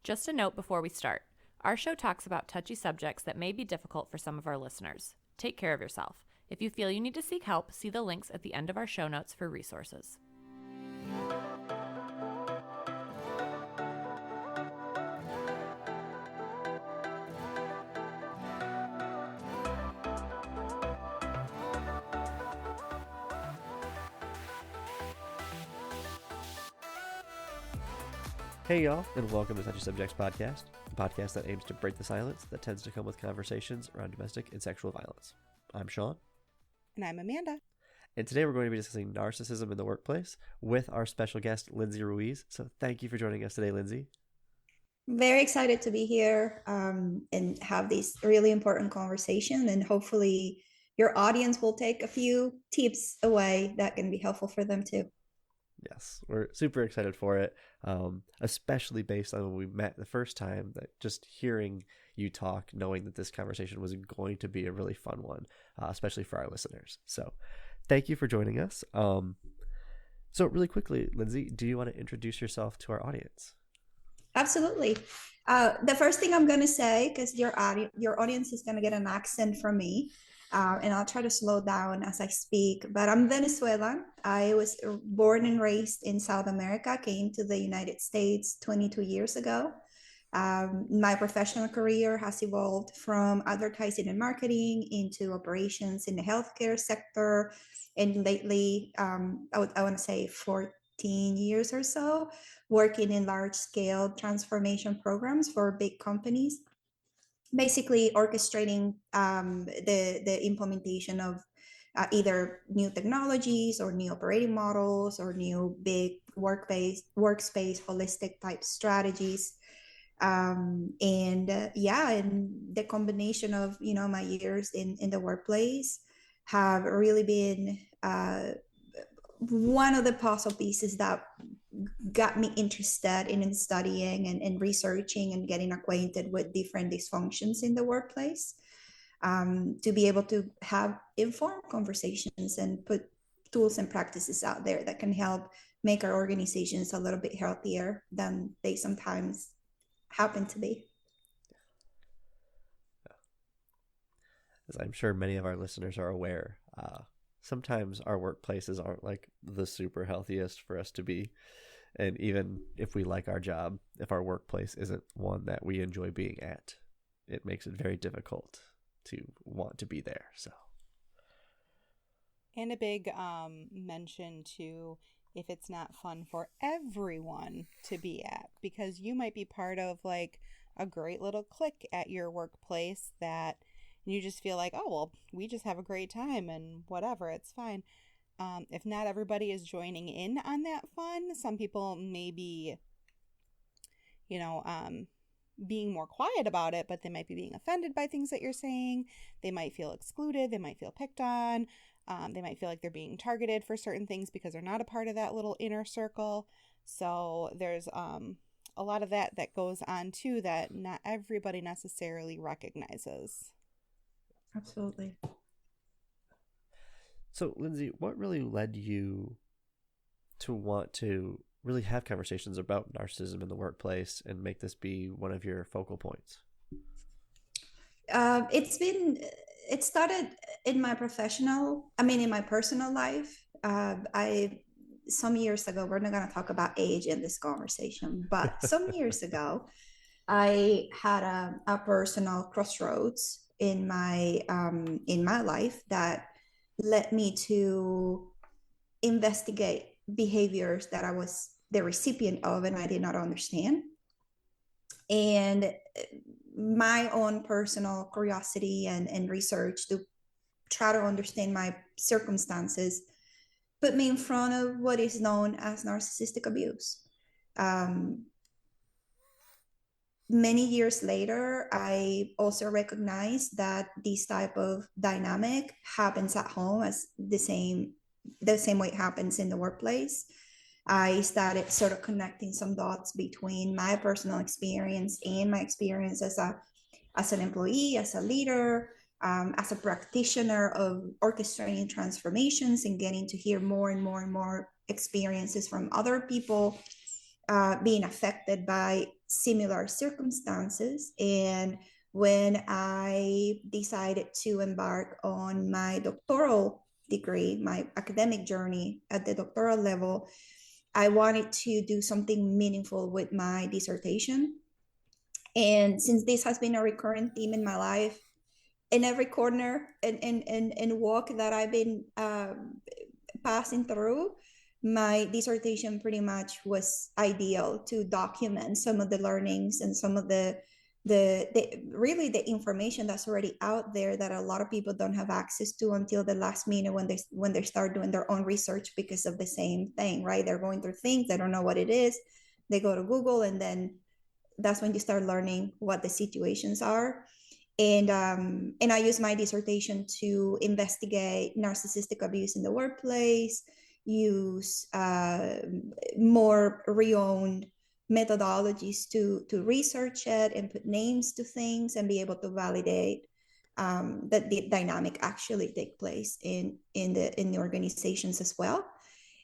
Just a note before we start. Our show talks about touchy subjects that may be difficult for some of our listeners. Take care of yourself. If you feel you need to seek help, see the links at the end of our show notes for resources. Hey y'all, and welcome to Touchy Subjects Podcast, a podcast that aims to break the silence that tends to come with conversations around domestic and sexual violence. I'm Sean. And I'm Amanda. And today we're going to be discussing narcissism in the workplace with our special guest, Lindsay Ruiz. So thank you for joining us today, Lindsay. Very excited to be here and have this really important conversation, and hopefully your audience will take a few tips away that can be helpful for them too. Yes, we're super excited for it, especially based on when we met the first time, that just hearing you talk, knowing that this conversation was going to be a really fun one, especially for our listeners. So thank you for joining us. So really quickly, Lindsay, do you want to introduce yourself to our audience? Absolutely. The first thing I'm going to say, because your audience is going to get an accent from me, and I'll try to slow down as I speak, but I'm Venezuelan. I was born and raised in South America, came to the United States 22 years ago. My professional career has evolved from advertising and marketing into operations in the healthcare sector. And lately, I want to say 14 years or so, working in large-scale transformation programs for big companies, basically orchestrating the implementation of either new technologies or new operating models or new big workspace holistic type strategies. And the combination of my years in the workplace have really been one of the puzzle pieces that got me interested in studying and researching and getting acquainted with different dysfunctions in the workplace, to be able to have informed conversations and put tools and practices out there that can help make our organizations a little bit healthier than they sometimes happen to be. As I'm sure many of our listeners are aware, sometimes our workplaces aren't like the super healthiest for us to be. And even if we like our job, if our workplace isn't one that we enjoy being at, it makes it very difficult to want to be there. So, And a big mention to if it's not fun for everyone to be at, because you might be part of like a great little clique at your workplace that you just feel like, oh, well, we just have a great time and whatever, it's fine. If not everybody is joining in on that fun, some people may be, being more quiet about it, but they might be being offended by things that you're saying. They might feel excluded. They might feel picked on. They might feel like they're being targeted for certain things because they're not a part of that little inner circle. So there's a lot of that goes on too that not everybody necessarily recognizes. Absolutely. So, Lindsay, what really led you to want to really have conversations about narcissism in the workplace and make this be one of your focal points? It started in my in my personal life. Some years ago, we're not going to talk about age in this conversation, but some years ago, I had a personal crossroads in my life that led me to investigate behaviors that I was the recipient of and I did not understand. And my own personal curiosity and research to try to understand my circumstances put me in front of what is known as narcissistic abuse. Many years later, I also recognized that this type of dynamic happens at home as the same way it happens in the workplace. I started sort of connecting some dots between my personal experience and my experience as an employee, as a leader, as a practitioner of orchestrating transformations and getting to hear more and more and more experiences from other people being affected by similar circumstances. And when I decided to embark on my doctoral degree, my academic journey at the doctoral level, I wanted to do something meaningful with my dissertation. And since this has been a recurrent theme in my life, in every corner and walk that I've been passing through, my dissertation pretty much was ideal to document some of the learnings and some of the really the information that's already out there that a lot of people don't have access to until the last minute when they start doing their own research because of the same thing, right? They're going through things, they don't know what it is, they go to Google, and then that's when you start learning what the situations are. And I use my dissertation to investigate narcissistic abuse in the workplace, use more reowned methodologies to research it and put names to things and be able to validate that the dynamic actually take place in the organizations as well.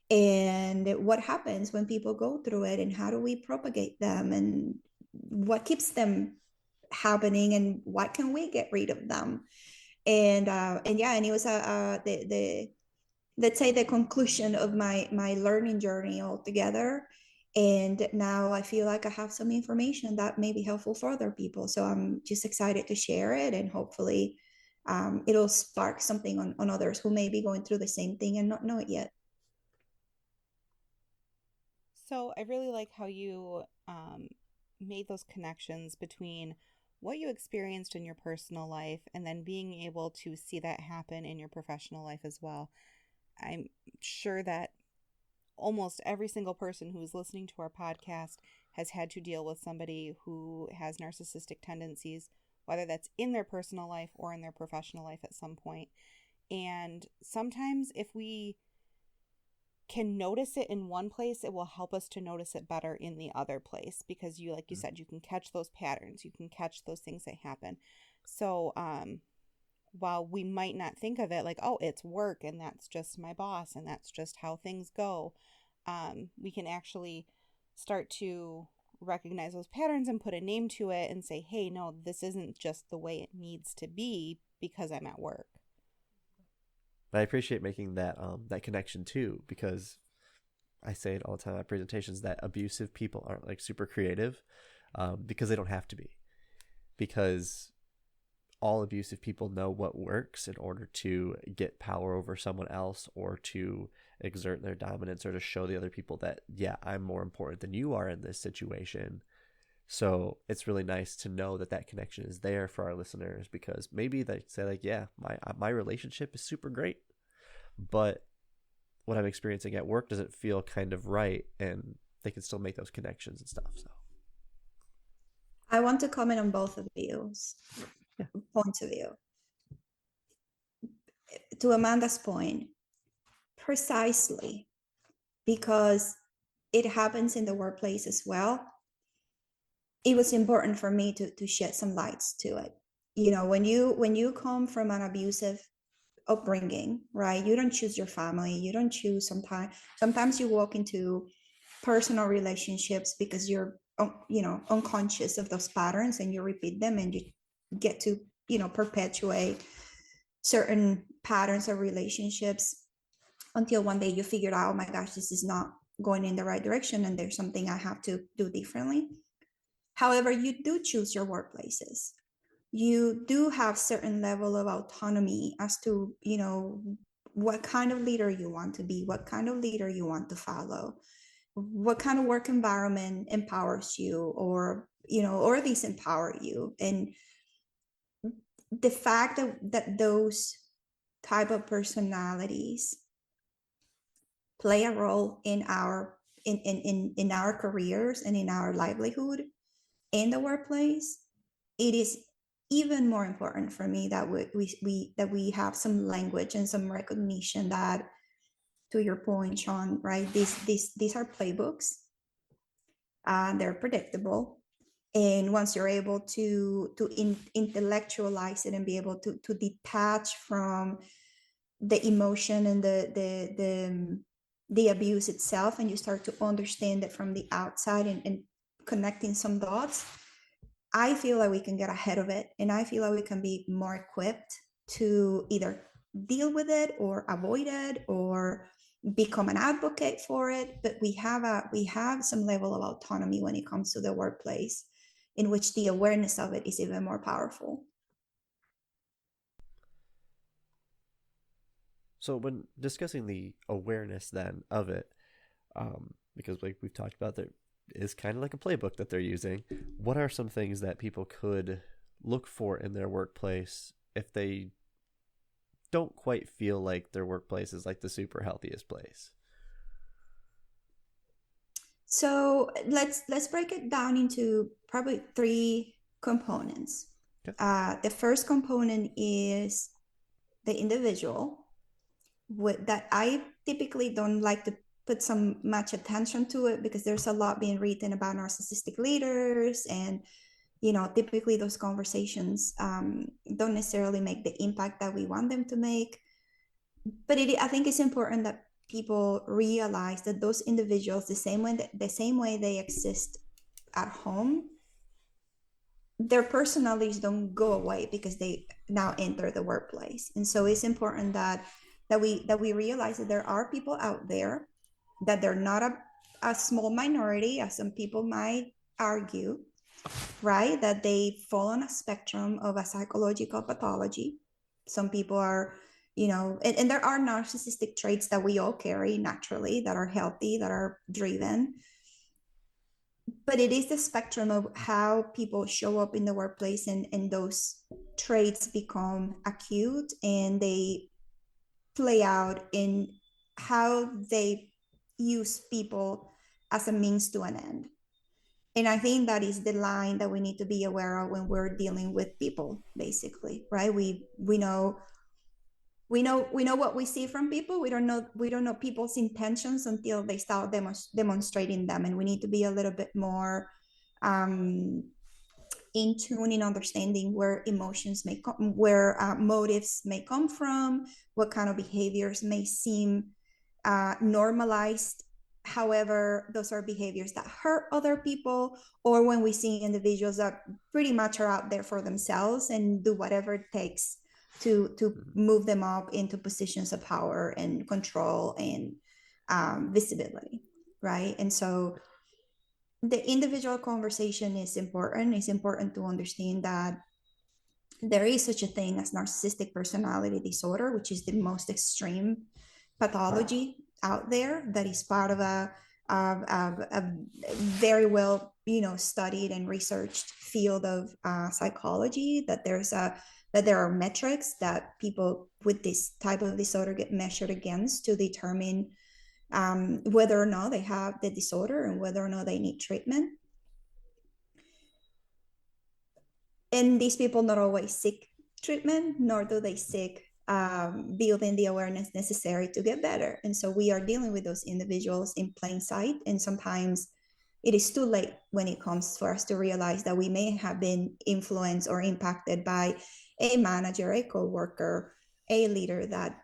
And what happens when people go through it, and how do we propagate them, and what keeps them happening, and what can we get rid of them. And yeah, and it was the let's say the conclusion of my learning journey altogether. And now I feel like I have some information that may be helpful for other people, so I'm just excited to share it, and hopefully it'll spark something on others who may be going through the same thing and not know it yet. So I really like how you made those connections between what you experienced in your personal life and then being able to see that happen in your professional life as well. I'm sure that almost every single person who is listening to our podcast has had to deal with somebody who has narcissistic tendencies, whether that's in their personal life or in their professional life at some point. And sometimes if we can notice it in one place, it will help us to notice it better in the other place, because you, like you said, you can catch those patterns, you can catch those things that happen. So while we might not think of it like, oh, it's work and that's just my boss and that's just how things go, we can actually start to recognize those patterns and put a name to it and say, hey, no, this isn't just the way it needs to be because I'm at work. I appreciate making that that connection too, because I say it all the time in my presentations that abusive people aren't like super creative, because they don't have to be, because all abusive people know what works in order to get power over someone else or to exert their dominance or to show the other people that, yeah, I'm more important than you are in this situation. So it's really nice to know that that connection is there for our listeners, because maybe they say like, yeah, my relationship is super great, but what I'm experiencing at work doesn't feel kind of right, and they can still make those connections and stuff. So I want to comment on both of those points of view. To Amanda's point, precisely because it happens in the workplace as well, it was important for me to shed some lights to it. You know, when you come from an abusive upbringing, right? You don't choose your family. You don't choose sometimes you walk into personal relationships because you're, unconscious of those patterns, and you repeat them, and you get to, perpetuate certain patterns of relationships until one day you figure out, oh my gosh, this is not going in the right direction, and there's something I have to do differently. However, you do choose your workplaces. You do have certain level of autonomy as to, what kind of leader you want to be, what kind of leader you want to follow, what kind of work environment empowers you, or disempower you. And the fact that those type of personalities play a role in our in our careers and in our livelihood in the workplace, it is even more important for me that we have some language and some recognition that, to your point, Sean, right? These are playbooks. They're predictable, and once you're able to intellectualize it and be able to detach from the emotion and the abuse itself, and you start to understand it from the outside and connecting some dots, I feel like we can get ahead of it, and I feel like we can be more equipped to either deal with it or avoid it or become an advocate for it. But we have some level of autonomy when it comes to the workplace, in which the awareness of it is even more powerful. So when discussing the awareness then of it, because like we've talked about, there is kind of like a playbook that they're using. What are some things that people could look for in their workplace if they don't quite feel like their workplace is like the super healthiest place? So let's break it down into probably three components. Okay. The first component is the individual, that I typically don't like to put some much attention to it, because there's a lot being written about narcissistic leaders, and typically those conversations don't necessarily make the impact that we want them to make. But I think it's important that people realize that those individuals, the same way they exist at home, their personalities don't go away because they now enter the workplace. And so it's important that we realize that there are people out there, that they're not a small minority, as some people might argue, right? That they fall on a spectrum of a psychological pathology. Some people are, and there are narcissistic traits that we all carry naturally, that are healthy, that are driven. But it is the spectrum of how people show up in the workplace, and those traits become acute, and they play out in how they use people as a means to an end. And I think that is the line that we need to be aware of when we're dealing with people, basically, right? We know what we see from people. We don't know people's intentions until they start demonstrating them, and we need to be a little bit more in tune in understanding where emotions may come, where motives may come from, what kind of behaviors may seem normalized. However, those are behaviors that hurt other people, or when we see individuals that pretty much are out there for themselves and do whatever it takes to move them up into positions of power and control and visibility, right? And so the individual conversation is important. It's important to understand that there is such a thing as narcissistic personality disorder, which is the most extreme pathology out there, that is part of a very well studied and researched field of psychology, that there are metrics that people with this type of disorder get measured against to determine whether or not they have the disorder and whether or not they need treatment. And these people not always seek treatment, nor do they seek building the awareness necessary to get better. And so we are dealing with those individuals in plain sight. And sometimes it is too late when it comes for us to realize that we may have been influenced or impacted by a manager, a coworker, a leader that,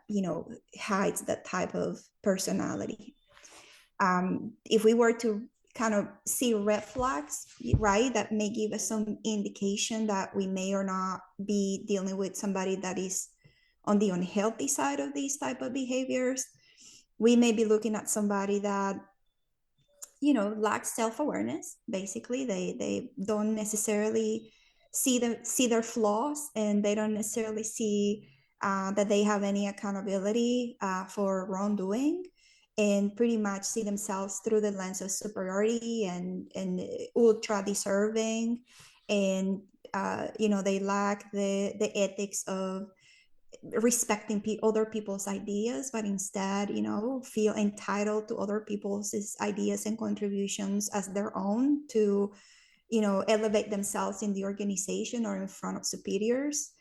hides that type of personality. If we were to kind of see red flags, right, that may give us some indication that we may or not be dealing with somebody that is on the unhealthy side of these type of behaviors, we may be looking at somebody that lacks self-awareness. Basically, they don't necessarily see their flaws, and they don't necessarily see that they have any accountability for wrongdoing, and pretty much see themselves through the lens of superiority and ultra deserving, and they lack the ethics of respecting other people's ideas, but instead feel entitled to other people's ideas and contributions as their own, to elevate themselves in the organization or in front of superiors,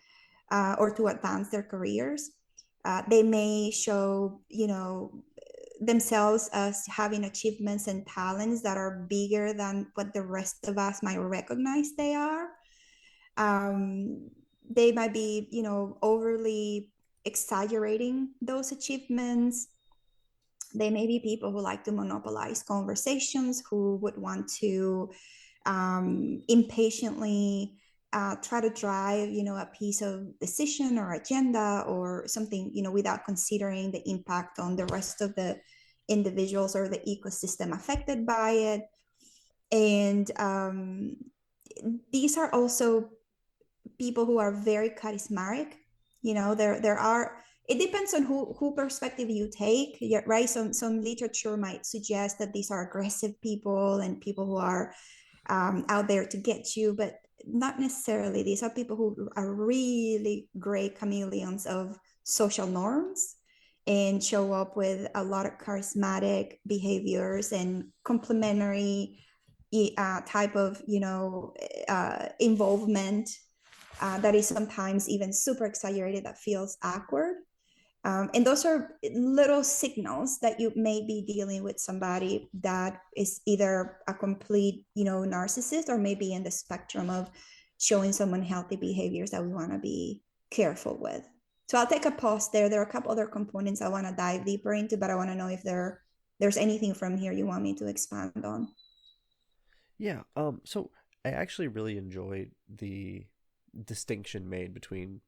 or to advance their careers. They may show themselves as having achievements and talents that are bigger than what the rest of us might recognize they are. They might be, overly exaggerating those achievements. They may be people who like to monopolize conversations, who would want to impatiently try to drive, a piece of decision or agenda or something, without considering the impact on the rest of the individuals or the ecosystem affected by it. And these are also people who are very charismatic. There are, it depends on who perspective you take, right? Some literature might suggest that these are aggressive people and people who are out there to get you, but not necessarily. These are people who are really great chameleons of social norms and show up with a lot of charismatic behaviors and complementary type of involvement that is sometimes even super exaggerated, that feels awkward. And those are little signals that you may be dealing with somebody that is either a complete, narcissist, or maybe in the spectrum of showing some unhealthy behaviors that we want to be careful with. So I'll take a pause there. There are a couple other components I want to dive deeper into, but I want to know if there's anything from here you want me to expand on. Yeah. So I actually really enjoyed the distinction made between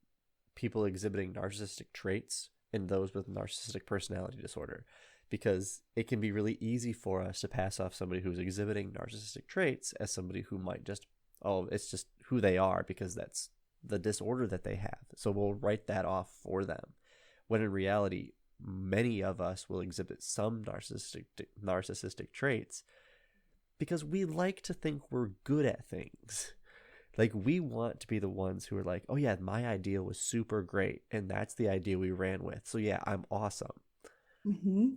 people exhibiting narcissistic traits and those with narcissistic personality disorder, because it can be really easy for us to pass off somebody who's exhibiting narcissistic traits as somebody who might just, it's just who they are because that's the disorder that they have. So we'll write that off for them. When in reality, many of us will exhibit some narcissistic traits because we like to think we're good at things. Like, we want to be the ones who are like, oh yeah, my idea was super great, and that's the idea we ran with. So yeah, I'm awesome. Mm-hmm.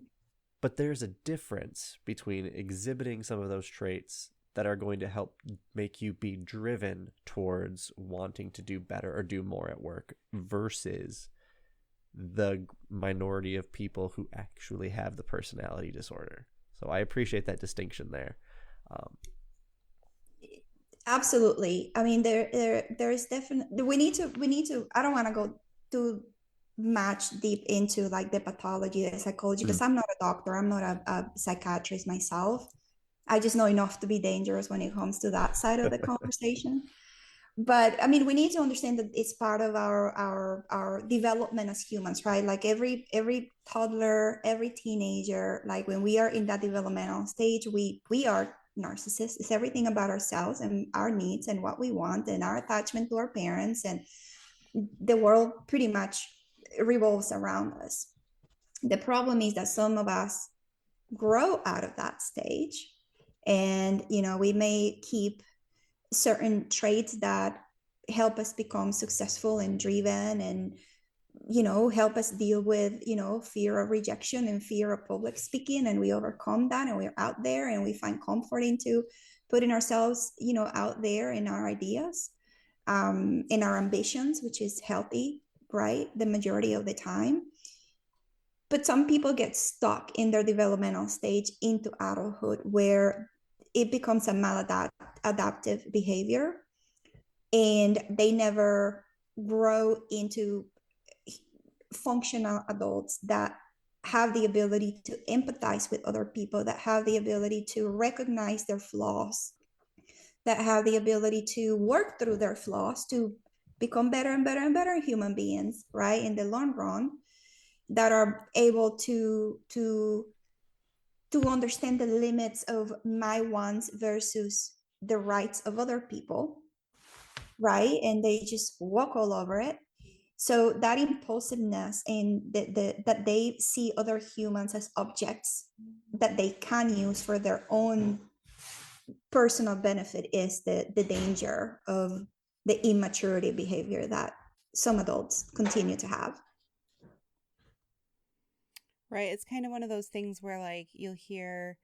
But there's a difference between exhibiting some of those traits that are going to help make you be driven towards wanting to do better or do more at work versus the minority of people who actually have the personality disorder. So I appreciate that distinction there. Absolutely. I mean, there is definitely, we need to, I don't want to go too much deep into like the pathology, the psychology, because I'm not a doctor. I'm not a psychiatrist myself. I just know enough to be dangerous when it comes to that side of the conversation. But I mean, we need to understand that it's part of our development as humans, right? Like every toddler, every teenager, like when we are in that developmental stage, we are narcissists. It's everything about ourselves and our needs and what we want and our attachment to our parents, and the world pretty much revolves around us. The problem is that some of us grow out of that stage, and we may keep certain traits that help us become successful and driven and help us deal with fear of rejection and fear of public speaking, and we overcome that and we're out there and we find comfort into putting ourselves out there in our ideas, in our ambitions, which is healthy, right, the majority of the time. But some people get stuck in their developmental stage into adulthood where it becomes a maladaptive behavior, and they never grow into functional adults that have the ability to empathize with other people, that have the ability to recognize their flaws, that have the ability to work through their flaws to become better and better and better human beings, right, in the long run, that are able to understand the limits of my wants versus the rights of other people, right? And they just walk all over it. So that impulsiveness and that they see other humans as objects that they can use for their own personal benefit is the danger of the immaturity behavior that some adults continue to have. Right. It's kind of one of those things where like you'll hear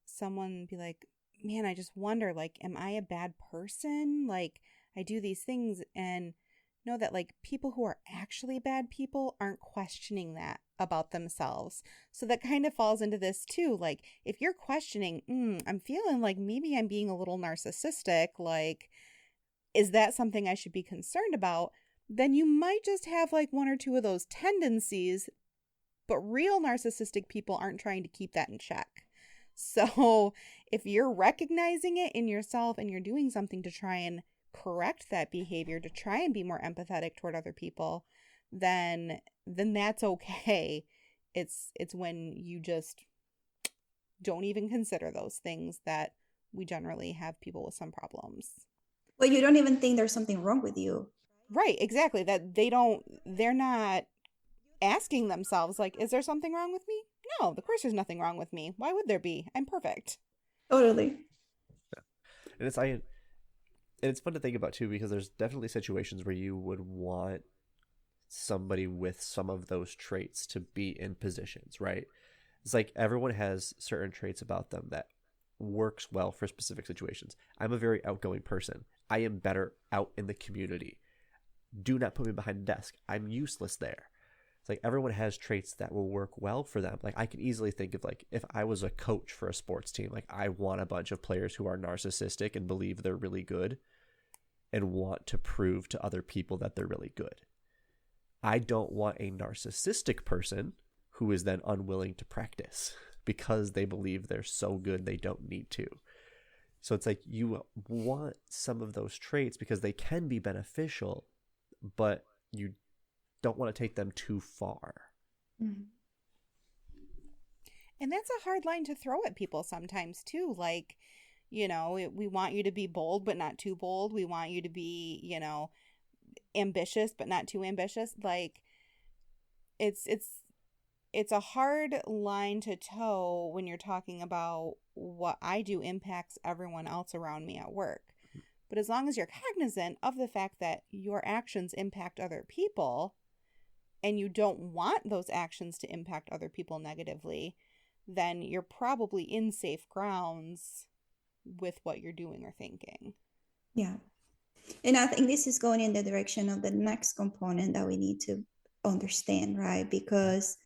someone be like, man, I just wonder, like, am I a bad person? Like, I do these things, and know that like people who are actually bad people aren't questioning that about themselves. So that kind of falls into this too. Like if you're questioning, I'm feeling like maybe I'm being a little narcissistic, like, is that something I should be concerned about? Then you might just have like one or two of those tendencies, but real narcissistic people aren't trying to keep that in check. So if you're recognizing it in yourself and you're doing something to try and correct that behavior, to try and be more empathetic toward other people, then that's okay. It's when you just don't even consider those things that we generally have people with some problems. Well, you don't even think there's something wrong with you. Right, exactly. That they're not asking themselves, like, is there something wrong with me? No, of course there's nothing wrong with me. Why would there be? I'm perfect. Totally. And it's fun to think about too, because there's definitely situations where you would want somebody with some of those traits to be in positions, right? It's like everyone has certain traits about them that works well for specific situations. I'm a very outgoing person. I am better out in the community. Do not put me behind a desk. I'm useless there. It's like everyone has traits that will work well for them. Like I can easily think of, like, if I was a coach for a sports team, like I want a bunch of players who are narcissistic and believe they're really good and want to prove to other people that they're really good. I don't want a narcissistic person who is then unwilling to practice because they believe they're so good they don't need to. So it's like you want some of those traits because they can be beneficial, but you don't want to take them too far. Mm-hmm. And that's a hard line to throw at people sometimes too. Like, we want you to be bold, but not too bold. We want you to be, ambitious, but not too ambitious. Like, it's a hard line to toe when you're talking about what I do impacts everyone else around me at work. But as long as you're cognizant of the fact that your actions impact other people and you don't want those actions to impact other people negatively, then you're probably in safe grounds with what you're doing or thinking. Yeah. And I think this is going in the direction of the next component that we need to understand, right? Because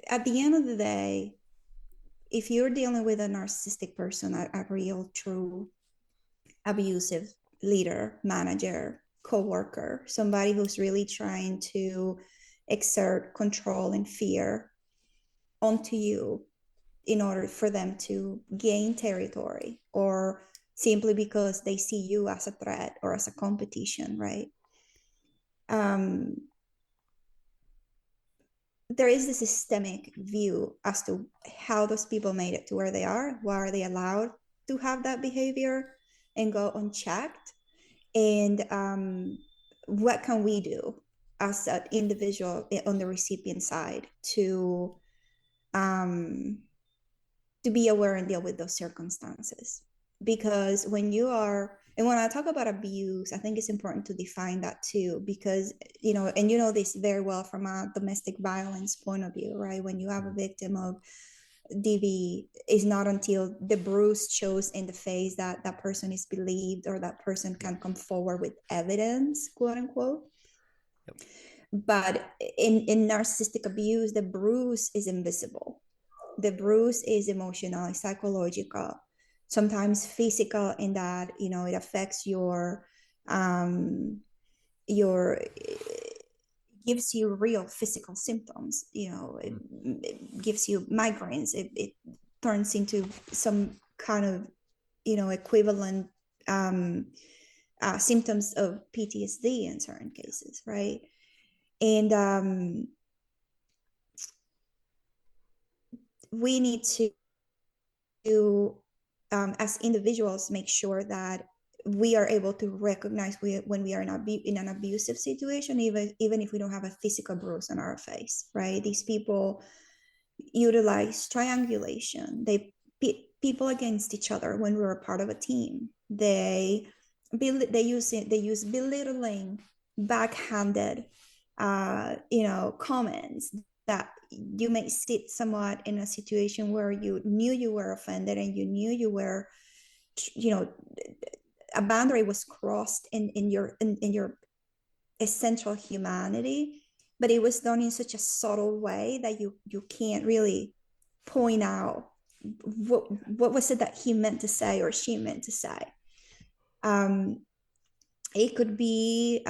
at the end of the day, if you're dealing with a narcissistic person, a real, true, abusive leader, manager, coworker, somebody who's really trying to exert control and fear onto you in order for them to gain territory, or simply because they see you as a threat or as a competition, right? There is a systemic view as to how those people made it to where they are. Why are they allowed to have that behavior and go unchecked? And what can we do as an individual on the recipient side to be aware and deal with those circumstances? Because when I talk about abuse, I think it's important to define that too, because, and this very well from a domestic violence point of view, right? When you have a victim of DV, it's not until the bruise shows in the face that that person is believed or that person can come forward with evidence, quote unquote. Yep. But in narcissistic abuse, the bruise is invisible. The bruise is emotional, psychological, sometimes physical, in that, it affects your gives you real physical symptoms. It gives you migraines. It turns into some kind of, equivalent symptoms of PTSD in certain cases, right? And we need to as individuals, make sure that we are able to recognize when we are in an abusive situation, even if we don't have a physical bruise on our face, right? These people utilize triangulation. They pit people against each other when we're a part of a team. They use belittling, backhanded, comments that you may sit somewhat in a situation where you knew you were offended and you knew you were, a boundary was crossed in your essential humanity, but it was done in such a subtle way that you can't really point out what was it that he meant to say or she meant to say. It could be,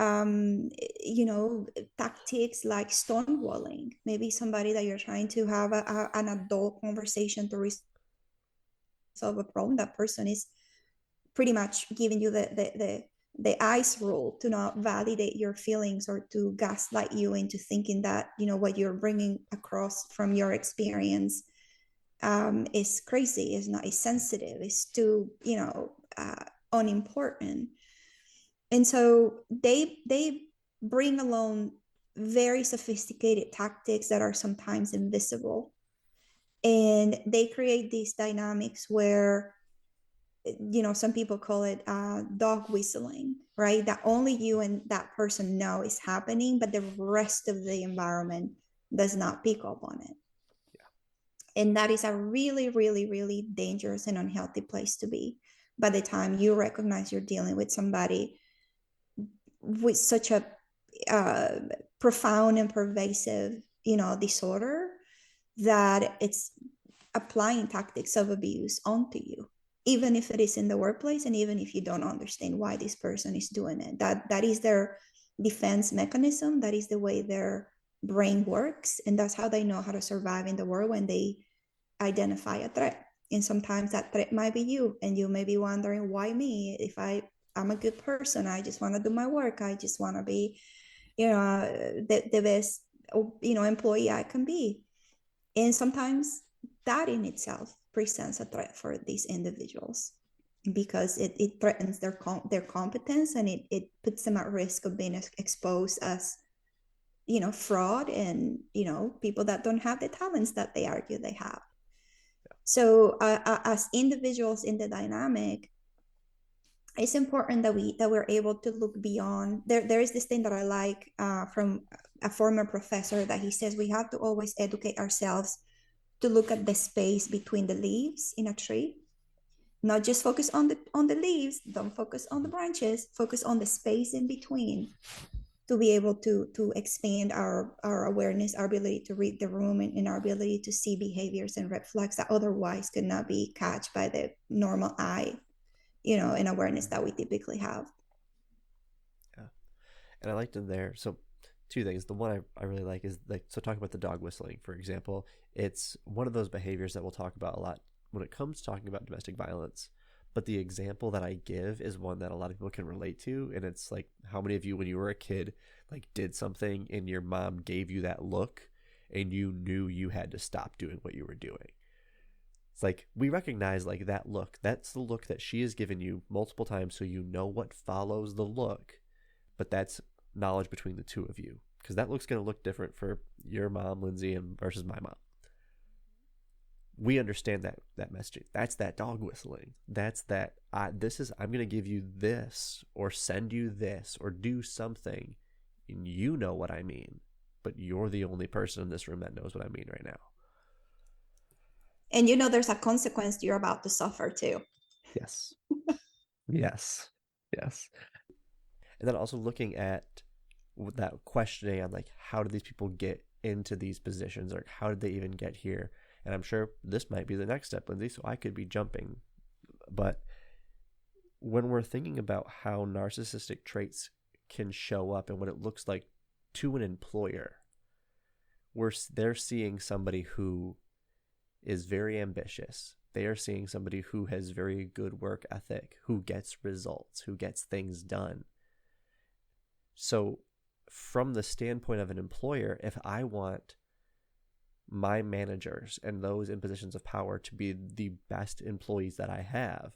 tactics like stonewalling. Maybe somebody that you're trying to have an adult conversation to solve a problem, that person is pretty much giving you the ice rule to not validate your feelings or to gaslight you into thinking that, you know, what you're bringing across from your experience is crazy, is not, is sensitive, is too, you know, unimportant. And so they bring along very sophisticated tactics that are sometimes invisible, and they create these dynamics where, you know, some people call it dog whistling, right? That only you and that person know is happening, but the rest of the environment does not pick up on it. Yeah. And that is a really, really, really dangerous and unhealthy place to be. By the time you recognize you're dealing with somebody with such a profound and pervasive, you know, disorder, that it's applying tactics of abuse onto you, even if it is in the workplace, and even if you don't understand why this person is doing it. That is their defense mechanism. That is the way their brain works, and that's how they know how to survive in the world when they identify a threat. And sometimes that threat might be you, and you may be wondering, why me? If I'm a good person, I just want to do my work, I just want to be, you know, the best, you know, employee I can be. And sometimes that in itself presents a threat for these individuals, because it threatens their competence, and it puts them at risk of being exposed as, you know, fraud, and, you know, people that don't have the talents that they argue they have. Yeah. So as individuals in the dynamic, it's important that we're able to look beyond. There is this thing that I like from a former professor, that he says we have to always educate ourselves to look at the space between the leaves in a tree. Not just focus on the leaves, don't focus on the branches, focus on the space in between, to be able to expand our awareness, our ability to read the room, and our ability to see behaviors and red flags that otherwise could not be caught by the normal eye, you know, and awareness that we typically have. Yeah. And I liked in there, so two things. The one I really like is, like, so talking about the dog whistling, for example, it's one of those behaviors that we'll talk about a lot when it comes to talking about domestic violence. But the example that I give is one that a lot of people can relate to. And it's like, how many of you, when you were a kid, like, did something and your mom gave you that look and you knew you had to stop doing what you were doing? It's like, we recognize, like, that look, that's the look that she has given you multiple times, so you know what follows the look. But that's knowledge between the two of you, because that look's going to look different for your mom, Lindsay, and versus my mom. We understand that messaging. That's that dog whistling. That's that I'm going to give you this, or send you this, or do something, and you know what I mean, but you're the only person in this room that knows what I mean right now. And you know there's a consequence you're about to suffer too. Yes. Yes. And then also looking at that questioning on, like, how did these people get into these positions, or how did they even get here? And I'm sure this might be the next step, Lindsay, so I could be jumping. But when we're thinking about how narcissistic traits can show up and what it looks like to an employer, they're seeing somebody who is very ambitious. They are seeing somebody who has very good work ethic, who gets results, who gets things done. So from the standpoint of an employer, if I want my managers and those in positions of power to be the best employees that I have,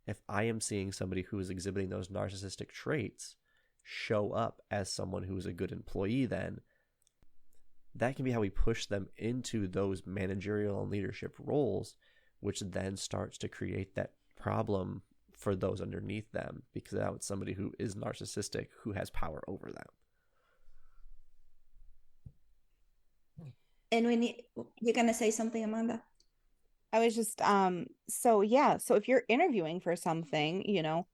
if I am seeing somebody who is exhibiting those narcissistic traits show up as someone who is a good employee, then that can be how we push them into those managerial and leadership roles, which then starts to create that problem for those underneath them, because now it's somebody who is narcissistic who has power over them. And you're going to say something, Amanda? I was just, so if you're interviewing for something, you know,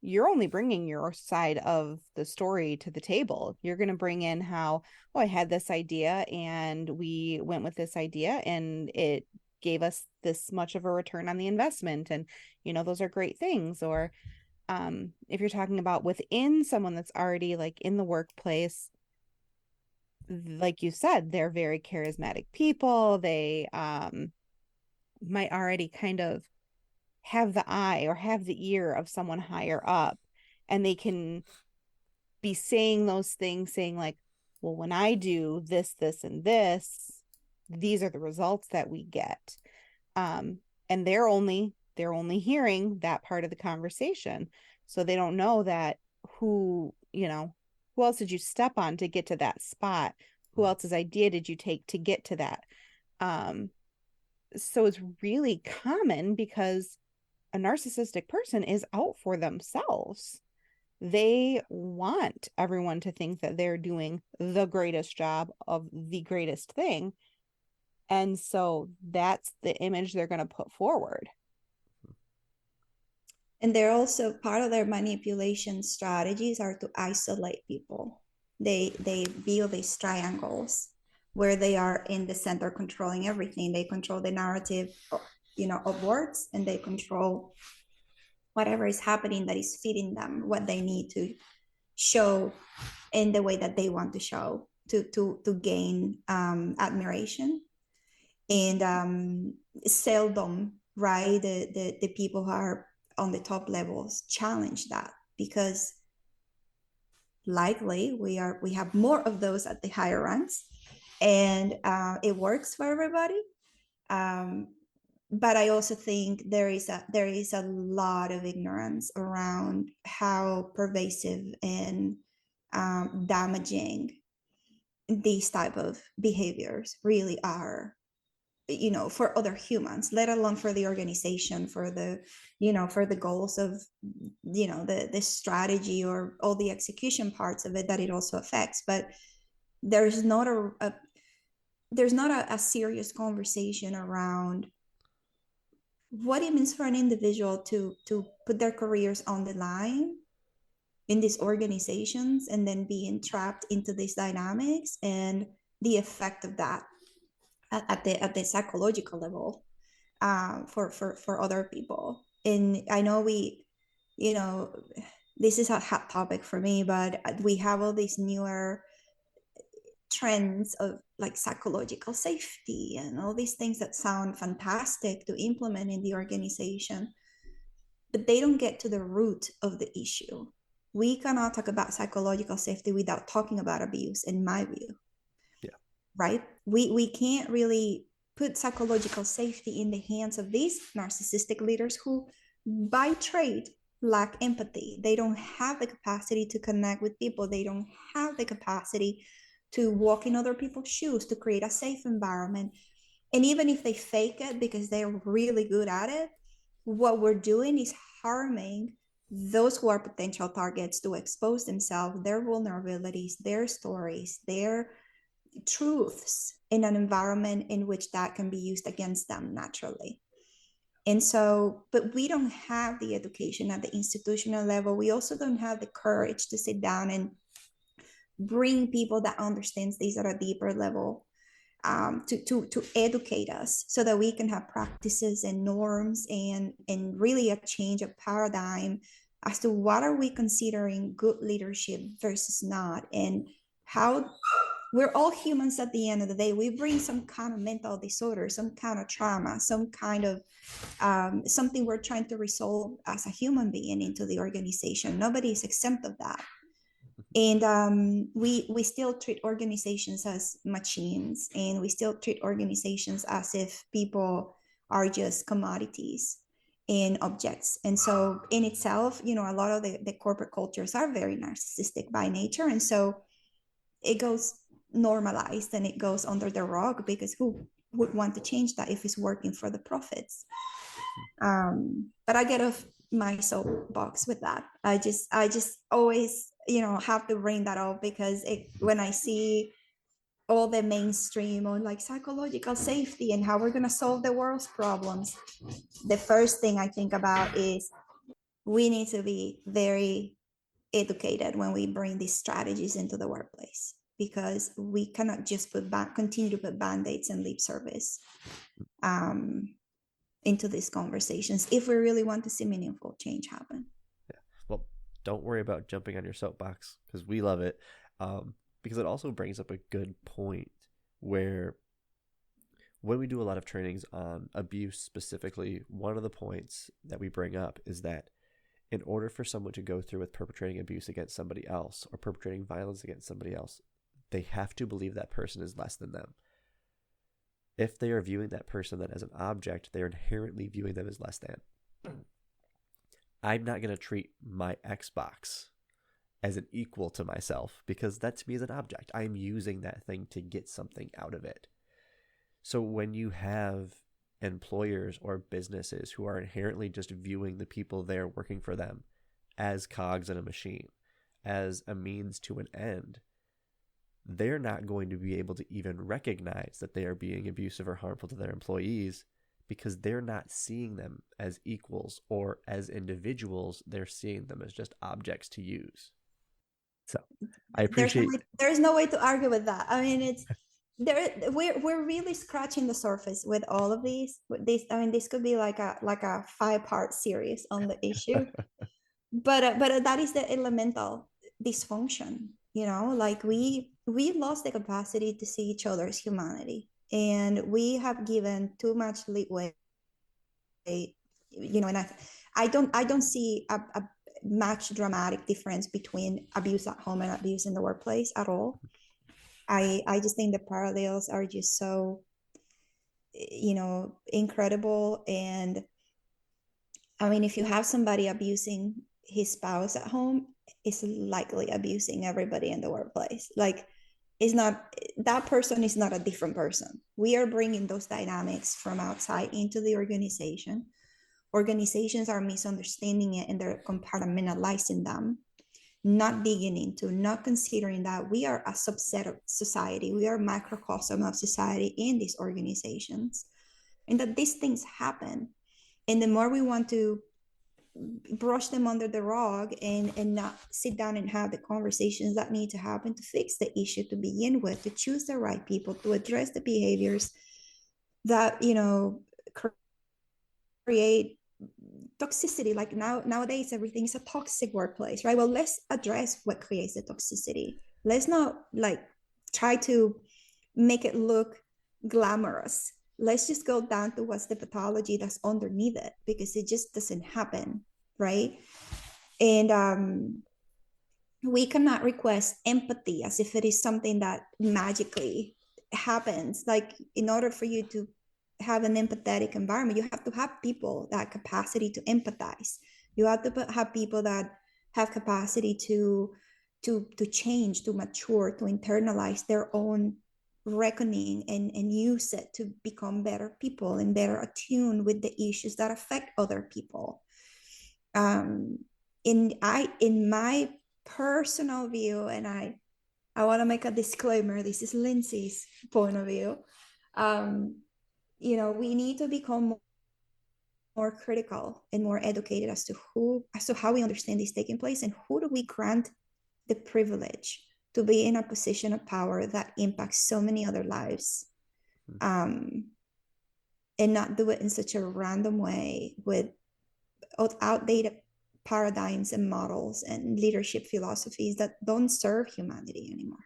you're only bringing your side of the story to the table. You're going to bring in how, I had this idea and we went with this idea and it gave us this much of a return on the investment. And, you know, those are great things. Or if you're talking about within someone that's already, like, in the workplace, like you said, they're very charismatic people. They might already kind of have the eye or have the ear of someone higher up, and they can be saying those things, saying like, well, when I do this, this, and this, these are the results that we get. And they're only hearing that part of the conversation. So they don't know that who else did you step on to get to that spot? Who else's idea did you take to get to that? So it's really common because a narcissistic person is out for themselves. They want everyone to think that they're doing the greatest job of the greatest thing. And so that's the image they're going to put forward. And they're also, part of their manipulation strategies are to isolate people. They build these triangles where they are in the center controlling everything. They control the narrative, of words, and they control whatever is happening that is feeding them what they need to show in the way that they want to show to gain admiration. And seldom, right, the people who are on the top levels challenge that, because likely we have more of those at the higher ranks, and it works for everybody. But I also think there is a lot of ignorance around how pervasive and damaging these type of behaviors really are, for other humans, let alone for the organization, for the goals of, the strategy or all the execution parts of it that it also affects. But there's not a serious conversation around what it means for an individual to put their careers on the line in these organizations and then be entrapped into these dynamics, and the effect of that at the psychological level for other people. And I know this is a hot topic for me, but we have all these newer trends of like psychological safety and all these things that sound fantastic to implement in the organization, but they don't get to the root of the issue. We cannot talk about psychological safety without talking about abuse, in my view. Yeah. Right? We can't really put psychological safety in the hands of these narcissistic leaders who by trade lack empathy. They don't have the capacity to connect with people. They don't have the capacity to walk in other people's shoes, to create a safe environment. And even if they fake it because they're really good at it, what we're doing is harming those who are potential targets to expose themselves, their vulnerabilities, their stories, their truths in an environment in which that can be used against them naturally. And so, but we don't have the education at the institutional level. We also don't have the courage to sit down and bring people that understands these at a deeper level, to educate us so that we can have practices and norms and really a change of paradigm as to what are we considering good leadership versus not, and how we're all humans at the end of the day. We bring some kind of mental disorder, some kind of trauma, some kind of something we're trying to resolve as a human being into the organization. Nobody is exempt of that. And we still treat organizations as machines, and we still treat organizations as if people are just commodities and objects. And so in itself, a lot of the corporate cultures are very narcissistic by nature. And so it goes normalized and it goes under the rug, because who would want to change that if it's working for the profits? But I get off my soapbox with that. I just always have to bring that up, because when I see all the mainstream on like psychological safety and how we're going to solve the world's problems, the first thing I think about is we need to be very educated when we bring these strategies into the workplace, because we cannot just continue to put band-aids and lip service into these conversations if we really want to see meaningful change happen. Yeah. Well, don't worry about jumping on your soapbox, because we love it. Because it also brings up a good point where when we do a lot of trainings on abuse specifically, one of the points that we bring up is that in order for someone to go through with perpetrating abuse against somebody else or perpetrating violence against somebody else, they have to believe that person is less than them. If they are viewing that person then as an object, they are inherently viewing them as less than. I'm not going to treat my Xbox as an equal to myself because that to me is an object. I'm using that thing to get something out of it. So when you have employers or businesses who are inherently just viewing the people there working for them as cogs in a machine, as a means to an end, they're not going to be able to even recognize that they are being abusive or harmful to their employees because they're not seeing them as equals or as individuals. They're seeing them as just objects to use. So I appreciate... There's no way to argue with that. I mean, we're really scratching the surface with all of these. I mean, this could be like a 5-part series on the issue. but that is the elemental dysfunction. Like we lost the capacity to see each other's humanity, and we have given too much leeway. And I don't see a much dramatic difference between abuse at home and abuse in the workplace at all. I just think the parallels are just so, incredible. And I mean, if you have somebody abusing his spouse at home, it's likely abusing everybody in the workplace. Like, that person is not a different person. We are bringing those dynamics from outside into the organization. Organizations are misunderstanding it and they're compartmentalizing them, not digging into, not considering that we are a subset of society. We are a microcosm of society in these organizations, and that these things happen. And the more we want to brush them under the rug and not sit down and have the conversations that need to happen to fix the issue to begin with, to choose the right people, to address the behaviors that, create toxicity. Like nowadays, everything is a toxic workplace, right? Well, let's address what creates the toxicity. Let's not try to make it look glamorous. Let's just go down to what's the pathology that's underneath it, because it just doesn't happen, right? And we cannot request empathy as if it is something that magically happens. Like, in order for you to have an empathetic environment, you have to have people that capacity to empathize. You have to have people that have capacity to change, to mature, to internalize their own reckoning and use it to become better people and better attuned with the issues that affect other people. In my personal view, and I want to make a disclaimer, this is Lindsay's point of view. We need to become more critical and more educated as to how we understand this taking place, and who do we grant the privilege to be in a position of power that impacts so many other lives, and not do it in such a random way with outdated paradigms and models and leadership philosophies that don't serve humanity anymore.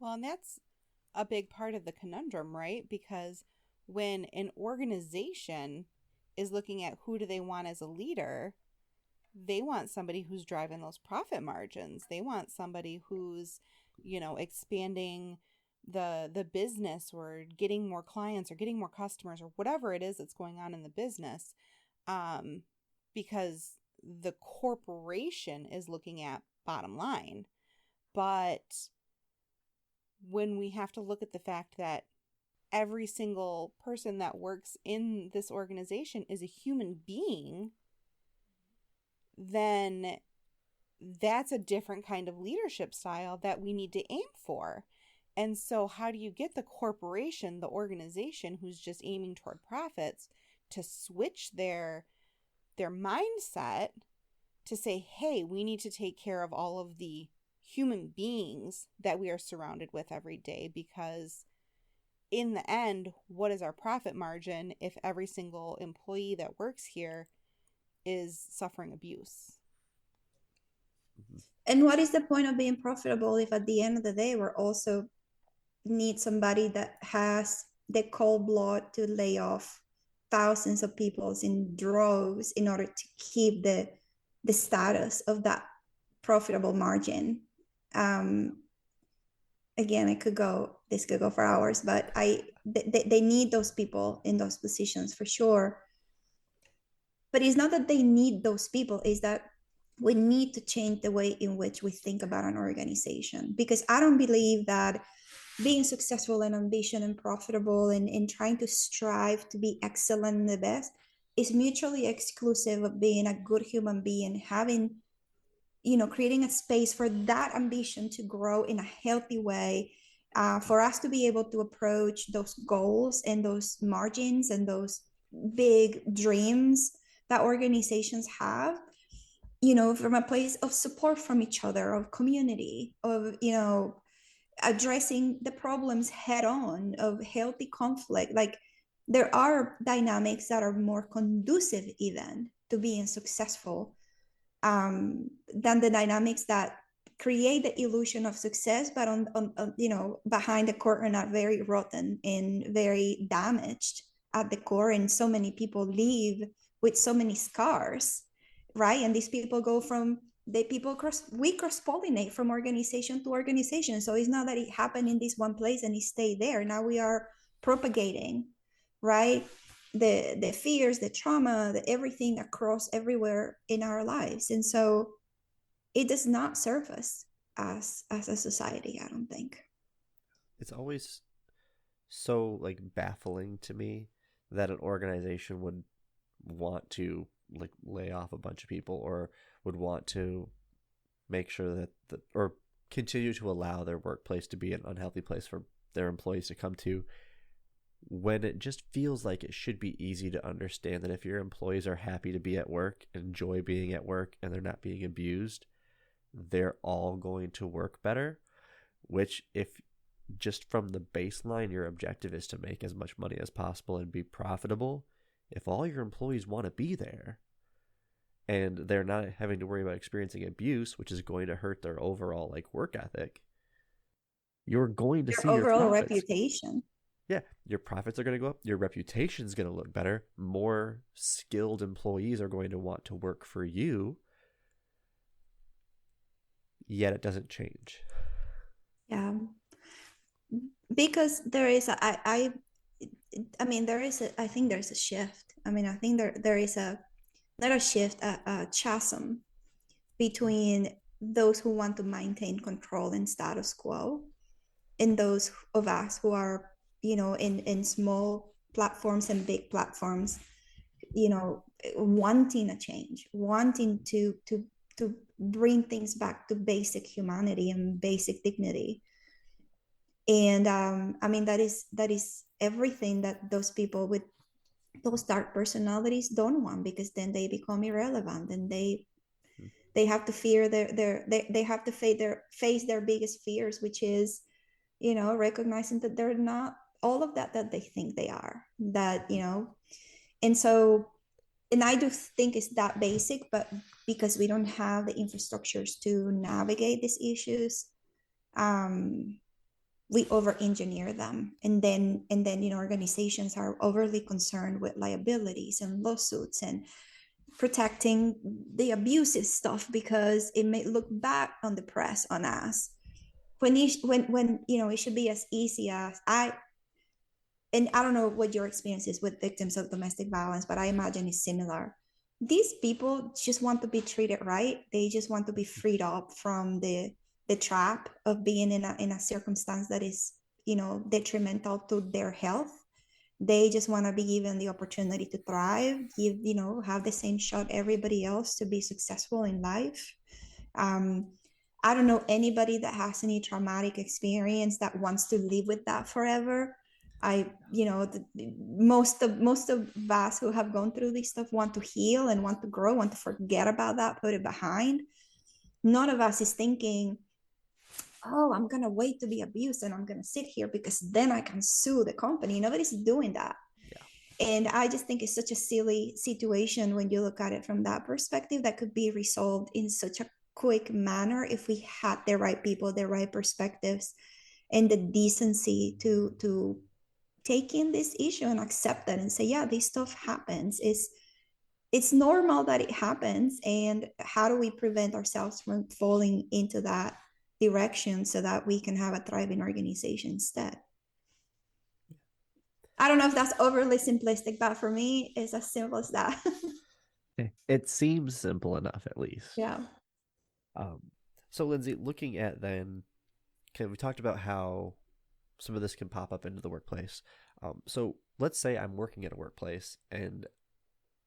Well, and that's a big part of the conundrum, right? Because when an organization is looking at who do they want as a leader, they want somebody who's driving those profit margins. They want somebody who's, expanding the business, or getting more clients, or getting more customers, or whatever it is that's going on in the business, because the corporation is looking at bottom line. But when we have to look at the fact that every single person that works in this organization is a human being, then that's a different kind of leadership style that we need to aim for. And so how do you get the corporation, the organization who's just aiming toward profits, to switch their mindset to say, hey, we need to take care of all of the human beings that we are surrounded with every day? Because in the end, what is our profit margin if every single employee that works here is suffering abuse? And what is the point of being profitable if at the end of the day we're also need somebody that has the cold blood to lay off thousands of people in droves in order to keep the status of that profitable margin. Again, this could go for hours, but they need those people in those positions for sure. But it's not that they need those people, it's that we need to change the way in which we think about an organization. Because I don't believe that being successful and ambitious and profitable and trying to strive to be excellent and the best is mutually exclusive of being a good human being, having, creating a space for that ambition to grow in a healthy way, for us to be able to approach those goals and those margins and those big dreams that organizations have, from a place of support from each other, of community, of, addressing the problems head on, of healthy conflict. Like, there are dynamics that are more conducive even to being successful, than the dynamics that create the illusion of success, but on behind the curtain are very rotten and very damaged at the core. And so many people leave with so many scars, right? And these people go from we cross-pollinate from organization to organization. So it's not that it happened in this one place and it stayed there. Now we are propagating, right, the fears, the trauma, the everything across everywhere in our lives. And so it does not serve us as a society, I don't think. It's always so like baffling to me that an organization would want to like lay off a bunch of people, or would want to make sure that or continue to allow their workplace to be an unhealthy place for their employees to come to, when it just feels like it should be easy to understand that if your employees are happy to be at work, enjoy being at work, and they're not being abused, they're all going to work better. Which, if just from the baseline your objective is to make as much money as possible and be profitable, if all your employees want to be there and they're not having to worry about experiencing abuse, which is going to hurt their overall like work ethic, you're going to see your overall profits. Reputation. Yeah, your profits are going to go up. Your reputation is going to look better. More skilled employees are going to want to work for you. Yet it doesn't change. Yeah, because there is I think there's a shift. I think there is not a shift, a chasm between those who want to maintain control and status quo and those of us who are, in small platforms and big platforms, wanting a change, wanting to bring things back to basic humanity and basic dignity. And that is everything that those people with those dark personalities don't want, because then they become irrelevant and they have to fear they have to face their biggest fears, which is, recognizing that they're not all of that they think they are, and I do think it's that basic, but because we don't have the infrastructures to navigate these issues, we over-engineer them, and then organizations are overly concerned with liabilities and lawsuits and protecting the abusive stuff because it may look bad on the press on us, when it should be as easy as and I don't know what your experience is with victims of domestic violence, but I imagine it's similar. These people just want to be treated right. They just want to be freed up from the trap of being in a circumstance that is, detrimental to their health. They just want to be given the opportunity to thrive, have the same shot everybody else to be successful in life. I don't know anybody that has any traumatic experience that wants to live with that forever. Most of us who have gone through this stuff want to heal and want to grow, want to forget about that, put it behind. None of us is thinking, oh, I'm going to wait to be abused and I'm going to sit here because then I can sue the company. Nobody's doing that. Yeah. And I just think it's such a silly situation when you look at it from that perspective, that could be resolved in such a quick manner if we had the right people, the right perspectives, and the decency to take in this issue and accept that and say, yeah, this stuff happens. It's normal that it happens, and how do we prevent ourselves from falling into that direction so that we can have a thriving organization instead? I don't know if that's overly simplistic, but for me, it's as simple as that. It seems simple enough, at least. Yeah. So, Lindsay, looking at then, we talked about how some of this can pop up into the workplace. So let's say I'm working at a workplace and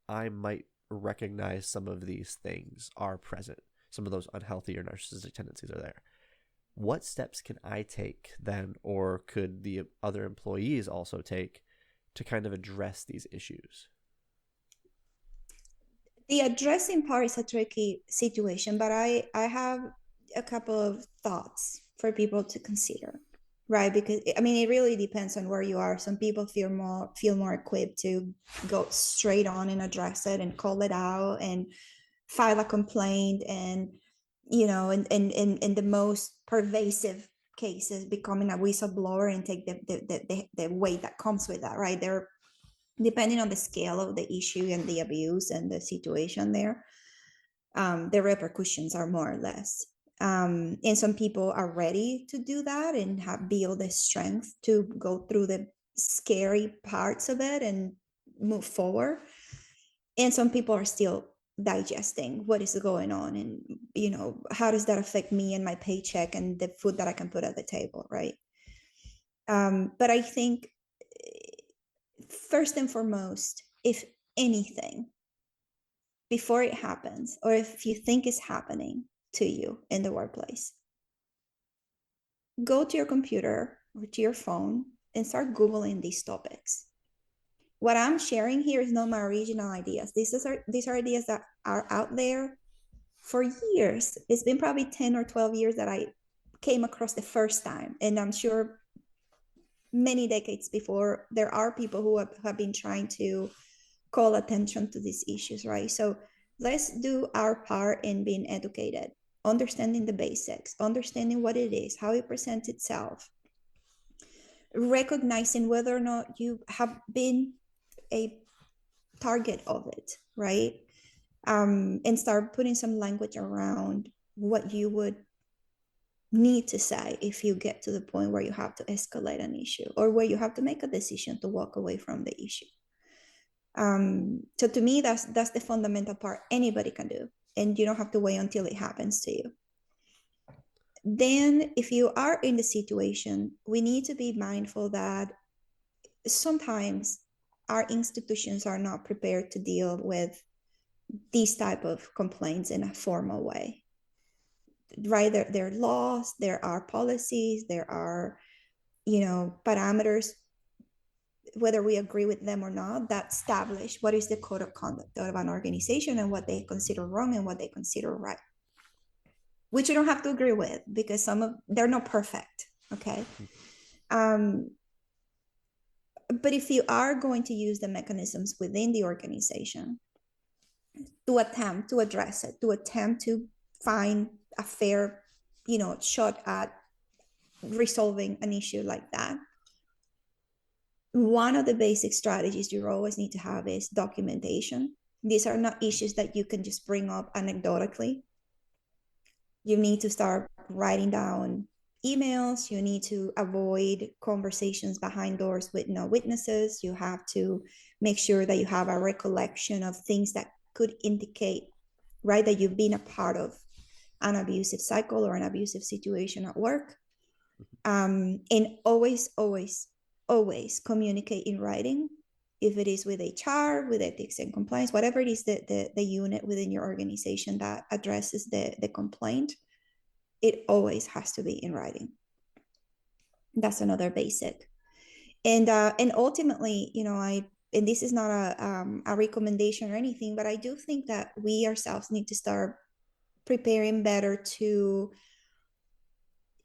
I might recognize some of these things are present. Some of those unhealthy or narcissistic tendencies are there. What steps can I take then, or could the other employees also take to kind of address these issues? The addressing part is a tricky situation, but I have a couple of thoughts for people to consider, right? Because I mean, it really depends on where you are. Some people feel more equipped to go straight on and address it and call it out and file a complaint, and you know, in the most pervasive cases, becoming a whistleblower and take the weight that comes with that, right? They're depending on the scale of the issue and the abuse and the situation there, the repercussions are more or less. And some people are ready to do that and build the strength to go through the scary parts of it and move forward. And some people are still digesting what is going on, and you know, how does that affect me and my paycheck and the food that I can put at the table, right? But I think first and foremost, if anything, before it happens, or if you think it's happening to you in the workplace, go to your computer or to your phone and start Googling these topics. What I'm sharing here is not my original ideas. These are ideas that are out there for years. It's been probably 10 or 12 years that I came across the first time. And I'm sure many decades before, there are people who have been trying to call attention to these issues, right? So let's do our part in being educated, understanding the basics, understanding what it is, how it presents itself, recognizing whether or not you have been a target of it, right? And start putting some language around what you would need to say if you get to the point where you have to escalate an issue or where you have to make a decision to walk away from the issue. So to me, that's the fundamental part anybody can do, and you don't have to wait until it happens to you. Then if you are in the situation, we need to be mindful that sometimes our institutions are not prepared to deal with these type of complaints in a formal way, right? There are laws, there are policies, there are, you know, parameters, whether we agree with them or not, that establish what is the code of conduct of an organization and what they consider wrong and what they consider right, which you don't have to agree with, because they're not perfect, okay? But if you are going to use the mechanisms within the organization to attempt to address it, to attempt to find a fair, you know, shot at resolving an issue like that, one of the basic strategies you always need to have is documentation. These are not issues that you can just bring up anecdotally. You need to start writing down emails. You need to avoid conversations behind doors with no witnesses. You have to make sure that you have a recollection of things that could indicate, right, that you've been a part of an abusive cycle or an abusive situation at work. And always communicate in writing, if it is with HR, with ethics and compliance, whatever it is the unit within your organization that addresses the complaint, it always has to be in writing. That's another basic. And ultimately, you know, and this is not a recommendation or anything, but I do think that we ourselves need to start preparing better to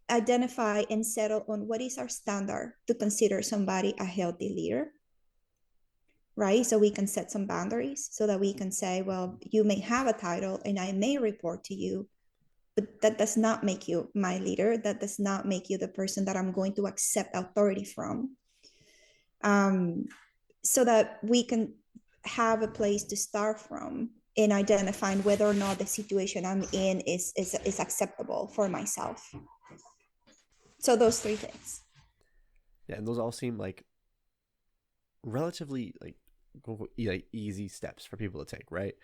identify and settle on what is our standard to consider somebody a healthy leader, right? So we can set some boundaries so that we can say, well, you may have a title and I may report to you, but that does not make you my leader. That does not make you the person that I'm going to accept authority from. So that we can have a place to start from in identifying whether or not the situation I'm in is acceptable for myself. So those three things. Yeah, and those all seem like relatively like easy steps for people to take, right?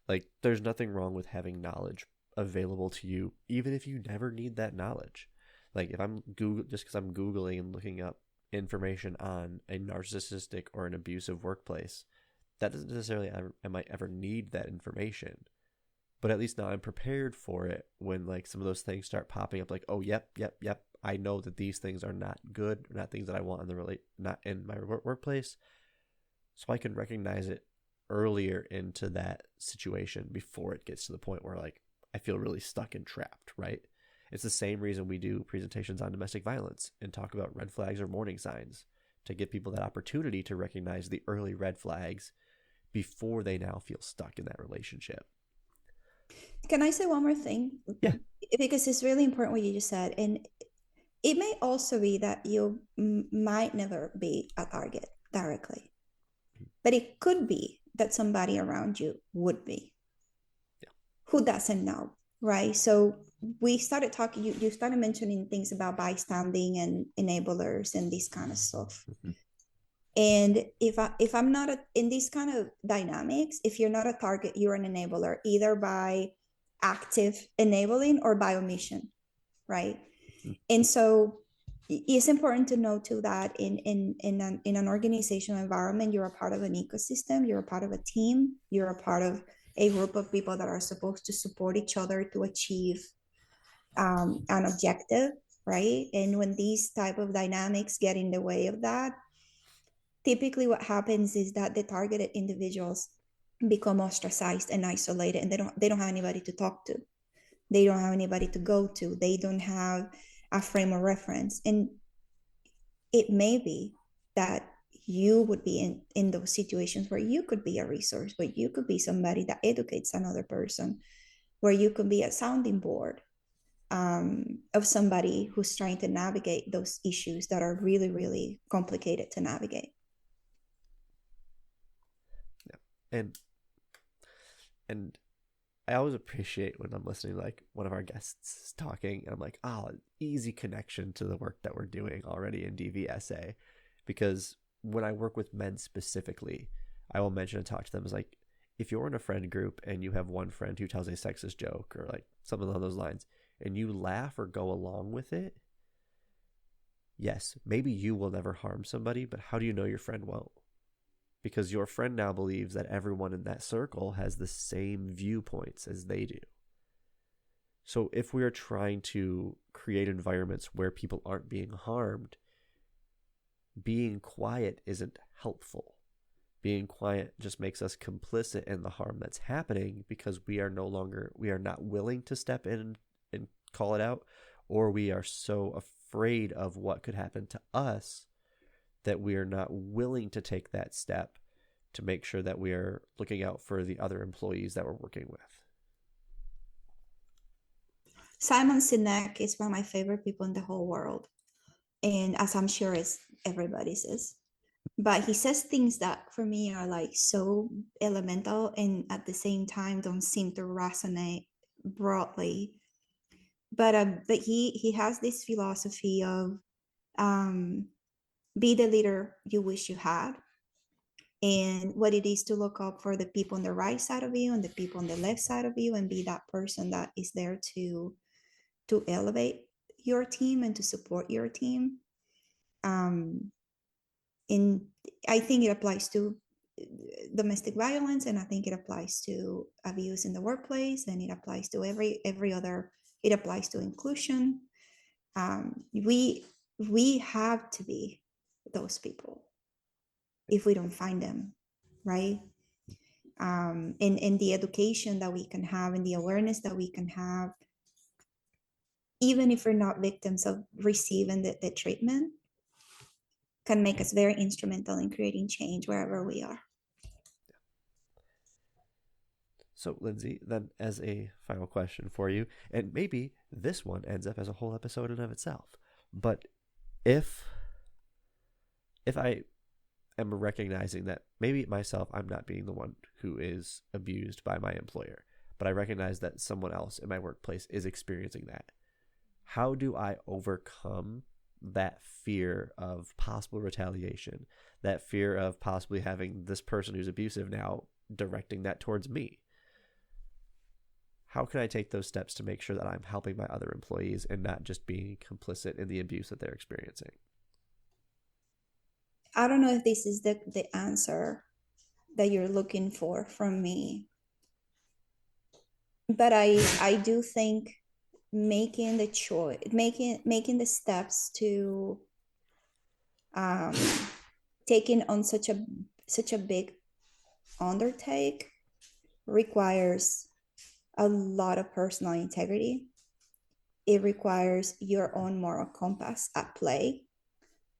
Like there's nothing wrong with having knowledge available to you, even if you never need that knowledge. Like if I'm just because I'm Googling and looking up information on a narcissistic or an abusive workplace, that doesn't necessarily I might ever need that information. But at least now I'm prepared for it when like some of those things start popping up, like, oh, yep. I know that these things are not good, not things that I want not in my workplace. So I can recognize it earlier into that situation before it gets to the point where like I feel really stuck and trapped, right? It's the same reason we do presentations on domestic violence and talk about red flags or warning signs, to give people that opportunity to recognize the early red flags before they now feel stuck in that relationship. Can I say one more thing? Yeah. Because it's really important what you just said. And it may also be that you might never be a target directly, but it could be that somebody around you would be. Yeah. Who doesn't know, right? So we started talking, you started mentioning things about bystanding and enablers and this kind of stuff. Mm-hmm. And if I'm not in these kind of dynamics, if you're not a target, you're an enabler, either by active enabling or by omission, right? Mm-hmm. And so it's important to know too that in an organizational environment, you're a part of an ecosystem, you're a part of a team, you're a part of a group of people that are supposed to support each other to achieve an objective, right? And when these type of dynamics get in the way of that, typically what happens is that the targeted individuals become ostracized and isolated, and they don't have anybody to talk to. They don't have anybody to go to. They don't have a frame of reference. And it may be that you would be in those situations where you could be a resource, where you could be somebody that educates another person, where you could be a sounding board of somebody who's trying to navigate those issues that are really, really complicated to navigate. Yeah. And I always appreciate when I'm listening, like one of our guests is talking, and I'm like, oh, easy connection to the work that we're doing already in DVSA. Because when I work with men specifically, I will mention and talk to them as like, if you're in a friend group and you have one friend who tells a sexist joke or like something along those lines, and you laugh or go along with it, yes, maybe you will never harm somebody, but how do you know your friend won't? Because your friend now believes that everyone in that circle has the same viewpoints as they do. So if we are trying to create environments where people aren't being harmed, being quiet isn't helpful. Being quiet just makes us complicit in the harm that's happening because we are not willing to step in and call it out, or we are so afraid of what could happen to us that we are not willing to take that step to make sure that we are looking out for the other employees that we're working with. Simon Sinek is one of my favorite people in the whole world, and as I'm sure is everybody's is. But he says things that for me are like so elemental and at the same time don't seem to resonate broadly. But he has this philosophy of be the leader you wish you had, and what it is to look up for the people on the right side of you and the people on the left side of you, and be that person that is there to elevate your team and to support your team. And I think it applies to domestic violence, and I think it applies to abuse in the workplace, and it applies to every other. It applies to inclusion. We have to be those people if we don't find them, right? And the education that we can have and the awareness that we can have, even if we're not victims of receiving the treatment, can make us very instrumental in creating change wherever we are. So, Lindsay, then as a final question for you, and maybe this one ends up as a whole episode in of itself, but if I am recognizing that maybe myself, I'm not being the one who is abused by my employer, but I recognize that someone else in my workplace is experiencing that, how do I overcome that fear of possible retaliation, that fear of possibly having this person who's abusive now directing that towards me? How can I take those steps to make sure that I'm helping my other employees and not just being complicit in the abuse that they're experiencing? I don't know if this is the answer that you're looking for from me, but I do think making the choice, making the steps to taking on such a big undertake requires a lot of personal integrity. It requires your own moral compass at play.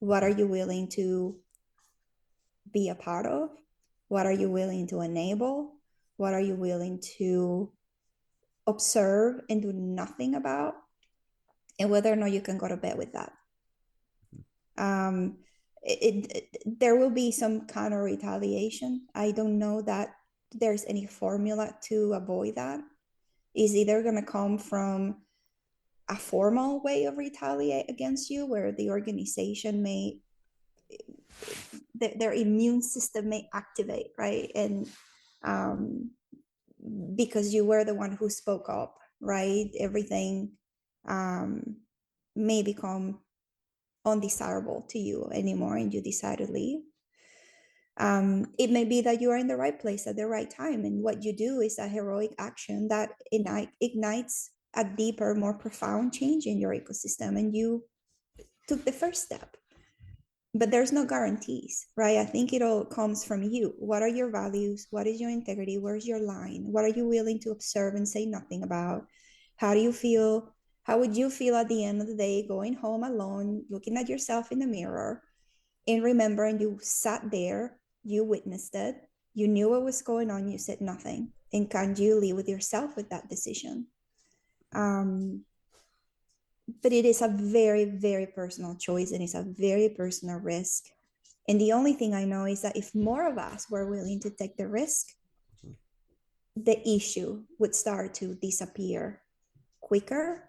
What are you willing to be a part of? What are you willing to enable? What are you willing to observe and do nothing about? And whether or not you can go to bed with that. There will be some kind of retaliation. I don't know that there's any formula to avoid that. Is either going to come from a formal way of retaliate against you, where the organization may, their immune system may activate, right? And because you were the one who spoke up, right? Everything may become undesirable to you anymore and you decide to leave. It may be that you are in the right place at the right time, and what you do is a heroic action that ignites a deeper, more profound change in your ecosystem, and you took the first step. But there's no guarantees, right? I think it all comes from you. What are your values? What is your integrity? Where's your line? What are you willing to observe and say nothing about? How do you feel? How would you feel at the end of the day going home alone, looking at yourself in the mirror and remembering you sat there, you witnessed it, you knew what was going on, you said nothing. And can you live with yourself with that decision? But it is a very, very personal choice, and it's a very personal risk. And the only thing I know is that if more of us were willing to take the risk, the issue would start to disappear quicker.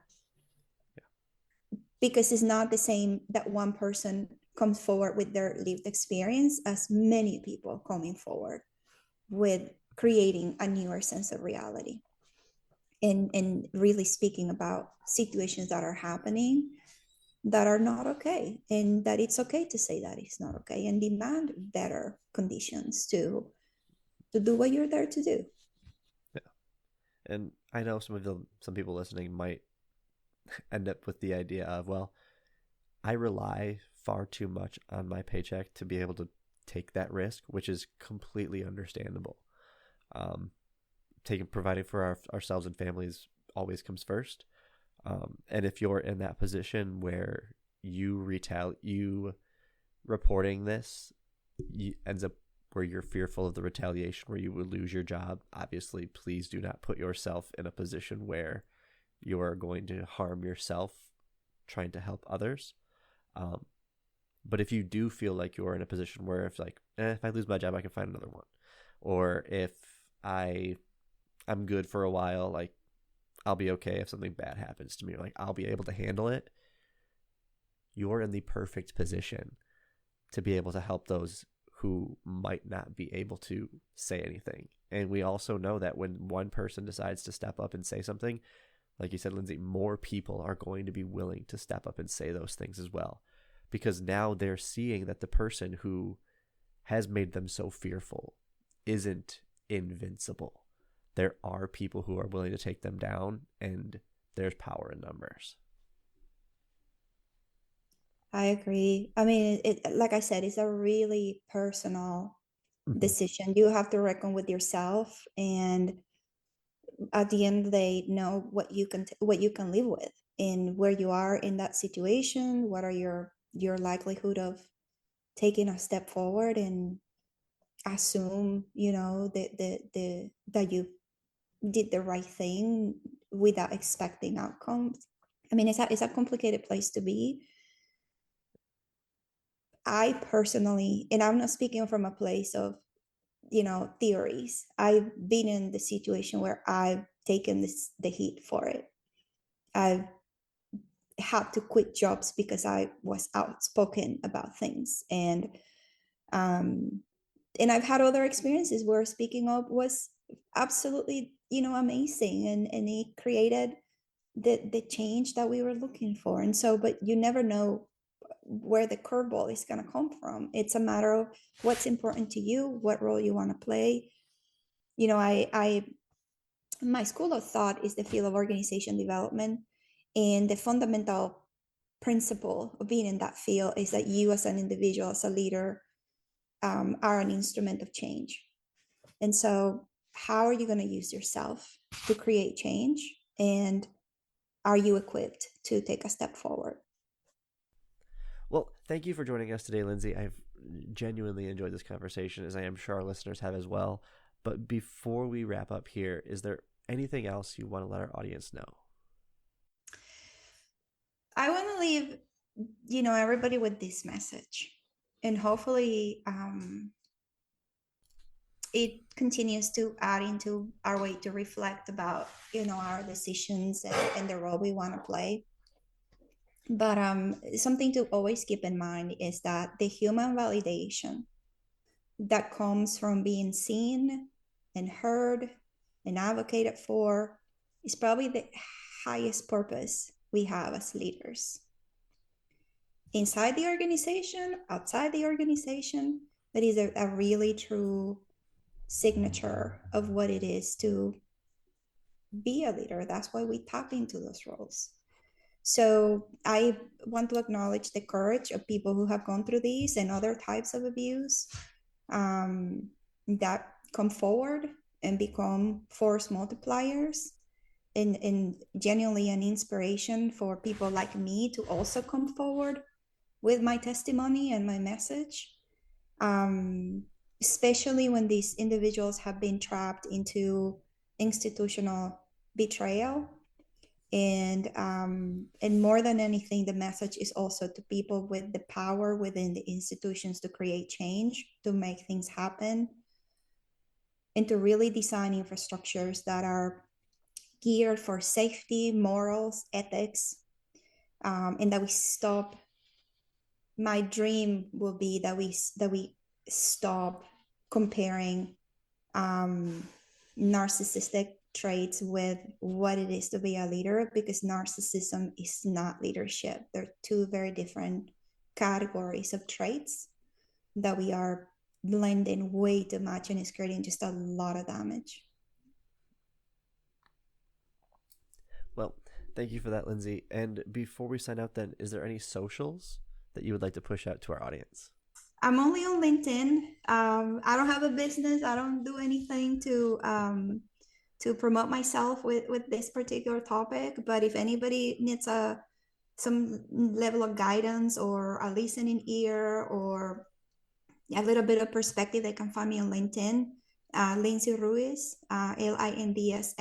Because it's not the same that one person comes forward with their lived experience as many people coming forward with creating a newer sense of reality. And really speaking about situations that are happening that are not okay, and that it's okay to say that it's not okay, and demand better conditions to do what you're there to do. Yeah. And I know some people listening might end up with the idea of, well, I rely far too much on my paycheck to be able to take that risk, which is completely understandable. Providing for ourselves and families always comes first. And if you're in that position where you reporting this ends up where you're fearful of the retaliation, where you would lose your job, obviously, please do not put yourself in a position where you are going to harm yourself trying to help others. But if you do feel like you're in a position where if I lose my job, I can find another one, or if I'm good for a while, like I'll be okay if something bad happens to me, or like I'll be able to handle it, you're in the perfect position to be able to help those who might not be able to say anything. And we also know that when one person decides to step up and say something, like you said, Lindsay, more people are going to be willing to step up and say those things as well. Because now they're seeing that the person who has made them so fearful isn't invincible. There are people who are willing to take them down, and there's power in numbers. I agree. I mean, like I said, it's a really personal decision. You have to reckon with yourself, and at the end of the day, know what you can live with, and where you are in that situation. What are your likelihood of taking a step forward, and assume that you did the right thing without expecting outcomes. I mean, it's a complicated place to be. I personally, and I'm not speaking from a place of, theories. I've been in the situation where I've taken the heat for it. I've had to quit jobs because I was outspoken about things. And I've had other experiences where speaking up was absolutely, amazing, and it created the change that we were looking for. And so, but you never know where the curveball is going to come from. It's a matter of what's important to you, what role you want to play. I my school of thought is the field of organization development, and the fundamental principle of being in that field is that you, as an individual, as a leader, are an instrument of change. And so, how are you going to use yourself to create change? And are you equipped to take a step forward? Well, thank you for joining us today, Lindsay. I've genuinely enjoyed this conversation, as I am sure our listeners have as well. But before we wrap up here, is there anything else you want to let our audience know? I want to leave, everybody with this message. And hopefully it continues to add into our way to reflect about, our decisions and the role we want to play. But something to always keep in mind is that the human validation that comes from being seen and heard and advocated for is probably the highest purpose we have as leaders. Inside the organization, outside the organization, that is a really true signature of what it is to be a leader. That's why we tap into those roles. So I want to acknowledge the courage of people who have gone through these and other types of abuse that come forward and become force multipliers, and genuinely an inspiration for people like me to also come forward with my testimony and my message, especially when these individuals have been trapped into institutional betrayal. And more than anything, the message is also to people with the power within the institutions to create change, to make things happen, and to really design infrastructures that are geared for safety, morals, ethics, and that we stop. My dream will be that we stop comparing narcissistic traits with what it is to be a leader, because narcissism is not leadership. They're two very different categories of traits that we are blending way too much, and it's creating just a lot of damage. Well, thank you for that, Lindsay. And before we sign out then, is there any socials that you would like to push out to our audience? I'm only on LinkedIn. I don't have a business. I don't do anything to promote myself with this particular topic. But if anybody needs some level of guidance or a listening ear or a little bit of perspective, they can find me on LinkedIn. Lindsay Ruiz, LindsayRuiz.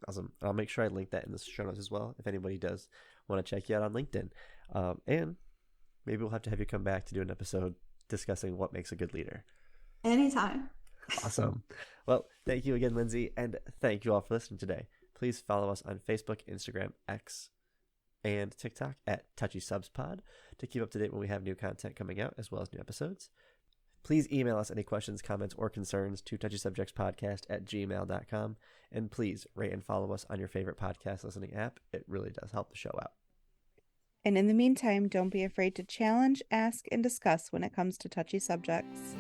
Awesome. I'll make sure I link that in the show notes as well if anybody does want to check you out on LinkedIn. And maybe we'll have to have you come back to do an episode discussing what makes a good leader. Anytime. Awesome. Well, thank you again, Lindsay, and thank you all for listening today. Please follow us on Facebook, Instagram, X, and TikTok at TouchySubsPod to keep up to date when we have new content coming out, as well as new episodes. Please email us any questions, comments, or concerns to touchysubjectspodcast@gmail.com. And please rate and follow us on your favorite podcast listening app. It really does help the show out. And in the meantime, don't be afraid to challenge, ask, and discuss when it comes to touchy subjects.